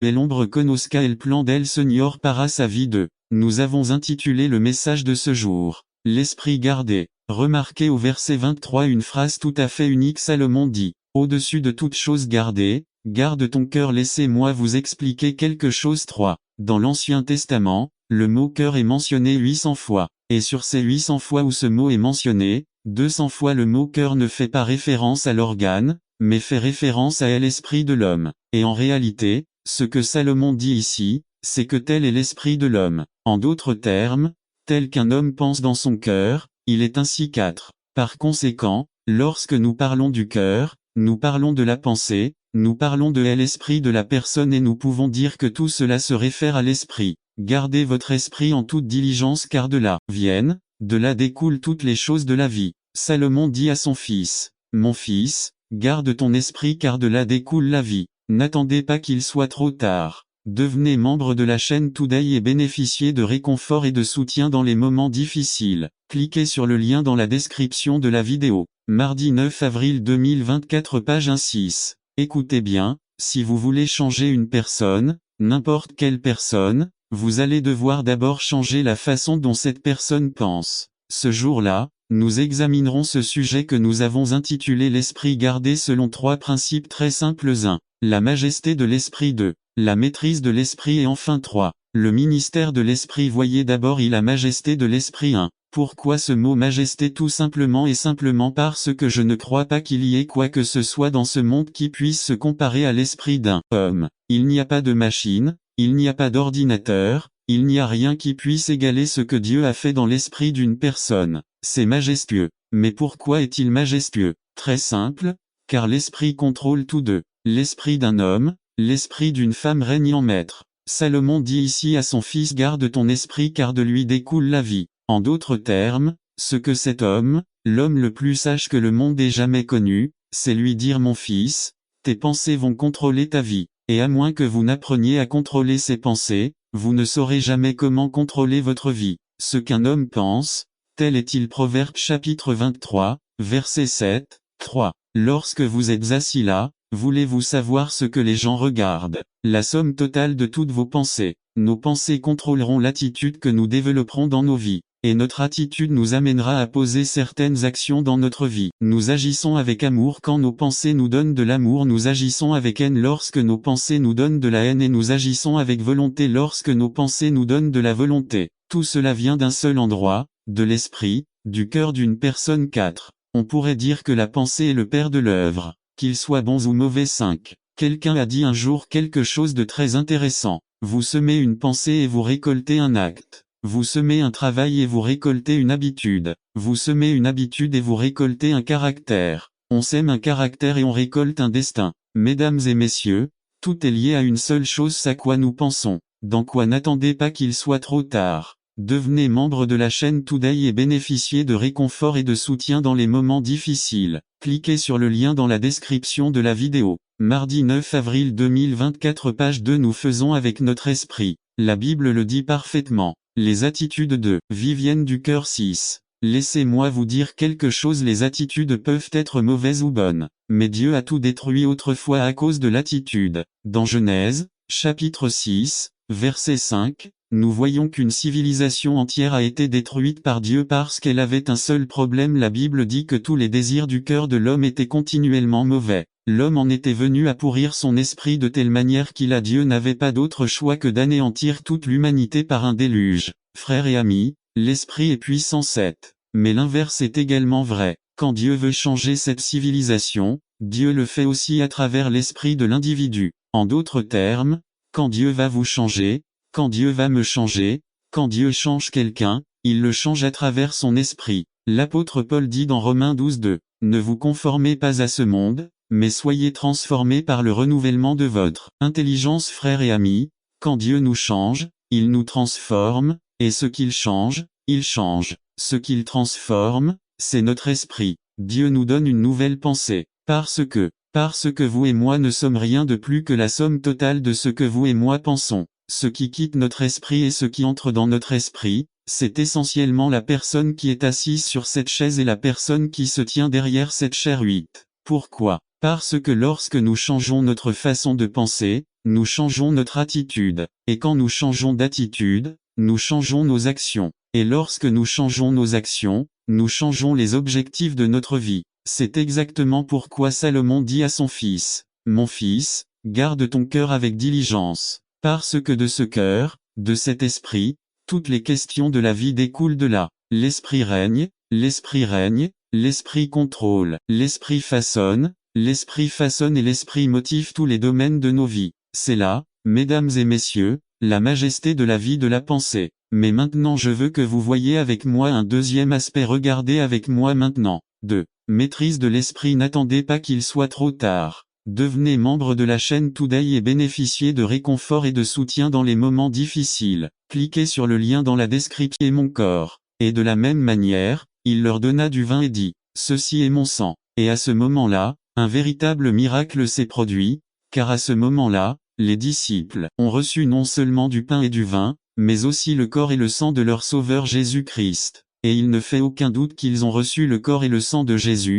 El hombre conozca el plan del Señor para sa vie de. Nous avons intitulé le message de ce jour, l'esprit gardé. Remarquez au verset 23 une phrase tout à fait unique. Salomon dit, au-dessus de toute chose gardée, garde ton cœur. Laissez-moi vous expliquer quelque chose. 3. Dans l'Ancien Testament, le mot cœur est mentionné 800 fois, et sur ces 800 fois où ce mot est mentionné, 200 fois le mot cœur ne fait pas référence à l'organe, mais fait référence à l'esprit de l'homme. Et en réalité, ce que Salomon dit ici, c'est que tel est l'esprit de l'homme. En d'autres termes, tel qu'un homme pense dans son cœur, il est ainsi 4. Par conséquent, lorsque nous parlons du cœur, nous parlons de la pensée, nous parlons de l'esprit de la personne et nous pouvons dire que tout cela se réfère à l'esprit. Gardez votre esprit en toute diligence car de là viennent, de là découlent toutes les choses de la vie. Salomon dit à son fils, « Mon fils, garde ton esprit car de là découle la vie. N'attendez pas qu'il soit trop tard. Devenez membre de la chaîne Today et bénéficiez de réconfort et de soutien dans les moments difficiles. Cliquez sur le lien dans la description de la vidéo. Mardi 9 avril 2024 page 1-6. Écoutez bien, si vous voulez changer une personne, n'importe quelle personne, vous allez devoir d'abord changer la façon dont cette personne pense. Ce jour-là, nous examinerons ce sujet que nous avons intitulé l'esprit gardé selon 3 principes très simples. 1. La majesté de l'esprit. 2. La maîtrise de l'esprit et enfin 3. Le ministère de l'esprit. Voyez d'abord la majesté de l'esprit. 1. Pourquoi ce mot majesté? Tout simplement et simplement parce que je ne crois pas qu'il y ait quoi que ce soit dans ce monde qui puisse se comparer à l'esprit d'un homme. Il n'y a pas de machine, il n'y a pas d'ordinateur, il n'y a rien qui puisse égaler ce que Dieu a fait dans l'esprit d'une personne. C'est majestueux. Mais pourquoi est-il majestueux? Très simple, car l'esprit contrôle tous deux. L'esprit d'un homme, l'esprit d'une femme règne en maître. Salomon dit ici à son fils, garde ton esprit car de lui découle la vie. En d'autres termes, ce que cet homme, l'homme le plus sage que le monde ait jamais connu, c'est lui dire, mon fils, tes pensées vont contrôler ta vie. Et à moins que vous n'appreniez à contrôler ses pensées, vous ne saurez jamais comment contrôler votre vie. Ce qu'un homme pense, tel est-il. Proverbe chapitre 23, verset 7, 3. Lorsque vous êtes assis là, voulez-vous savoir ce que les gens regardent? La somme totale de toutes vos pensées. Nos pensées contrôleront l'attitude que nous développerons dans nos vies. Et notre attitude nous amènera à poser certaines actions dans notre vie. Nous agissons avec amour quand nos pensées nous donnent de l'amour. Nous agissons avec haine lorsque nos pensées nous donnent de la haine. Et nous agissons avec volonté lorsque nos pensées nous donnent de la volonté. Tout cela vient d'un seul endroit, de l'esprit, du cœur d'une personne. 4. On pourrait dire que la pensée est le père de l'œuvre, qu'il soit bon ou mauvais. 5. Quelqu'un a dit un jour quelque chose de très intéressant. Vous semez une pensée et vous récoltez un acte. Vous semez un travail et vous récoltez une habitude. Vous semez une habitude et vous récoltez un caractère. On sème un caractère et on récolte un destin. Mesdames et messieurs, tout est lié à une seule chose, à quoi nous pensons. Dans quoi? N'attendez pas qu'il soit trop tard. Devenez membre de la chaîne Today et bénéficiez de réconfort et de soutien dans les moments difficiles. Cliquez sur le lien dans la description de la vidéo. Mardi 9 avril 2024 page 2. Nous faisons avec notre esprit. La Bible le dit parfaitement. Les attitudes de vie viennent du cœur. 6. Laissez-moi vous dire quelque chose, les attitudes peuvent être mauvaises ou bonnes. Mais Dieu a tout détruit autrefois à cause de l'attitude. Dans Genèse, chapitre 6, verset 5, nous voyons qu'une civilisation entière a été détruite par Dieu parce qu'elle avait un seul problème. La Bible dit que tous les désirs du cœur de l'homme étaient continuellement mauvais. L'homme en était venu à pourrir son esprit de telle manière Dieu n'avait pas d'autre choix que d'anéantir toute l'humanité par un déluge. Frères et amis, l'esprit est puissant. 7. Mais l'inverse est également vrai. Quand Dieu veut changer cette civilisation, Dieu le fait aussi à travers l'esprit de l'individu. En d'autres termes, quand Dieu va vous changer, quand Dieu va me changer, quand Dieu change quelqu'un, il le change à travers son esprit. L'apôtre Paul dit dans Romains 12:2, ne vous conformez pas à ce monde, mais soyez transformés par le renouvellement de votre intelligence. Frères et amis, quand Dieu nous change, il nous transforme, et ce qu'il change, il change. Ce qu'il transforme, c'est notre esprit. Dieu nous donne une nouvelle pensée, parce que vous et moi ne sommes rien de plus que la somme totale de ce que vous et moi pensons. Ce qui quitte notre esprit et ce qui entre dans notre esprit, c'est essentiellement la personne qui est assise sur cette chaise et la personne qui se tient derrière cette chaire. 8. Pourquoi? Parce que lorsque nous changeons notre façon de penser, nous changeons notre attitude. Et quand nous changeons d'attitude, nous changeons nos actions. Et lorsque nous changeons nos actions, nous changeons les objectifs de notre vie. C'est exactement pourquoi Salomon dit à son fils, « Mon fils, garde ton cœur avec diligence, parce que de ce cœur, de cet esprit, toutes les questions de la vie découlent de là. L'esprit règne, l'esprit contrôle, l'esprit façonne et l'esprit motive tous les domaines de nos vies. C'est là, mesdames et messieurs, la majesté de la vie de la pensée. Mais maintenant je veux que vous voyiez avec moi un deuxième aspect. Regardez avec moi maintenant. 2. Maîtrise de l'esprit. N'attendez pas qu'il soit trop tard. Devenez membre de la chaîne Today et bénéficiez de réconfort et de soutien dans les moments difficiles. Cliquez sur le lien dans la description. Et mon corps. Et de la même manière, il leur donna du vin et dit, « Ceci est mon sang. » Et à ce moment-là, un véritable miracle s'est produit, car à ce moment-là, les disciples ont reçu non seulement du pain et du vin, mais aussi le corps et le sang de leur Sauveur Jésus-Christ. Et il ne fait aucun doute qu'ils ont reçu le corps et le sang de Jésus,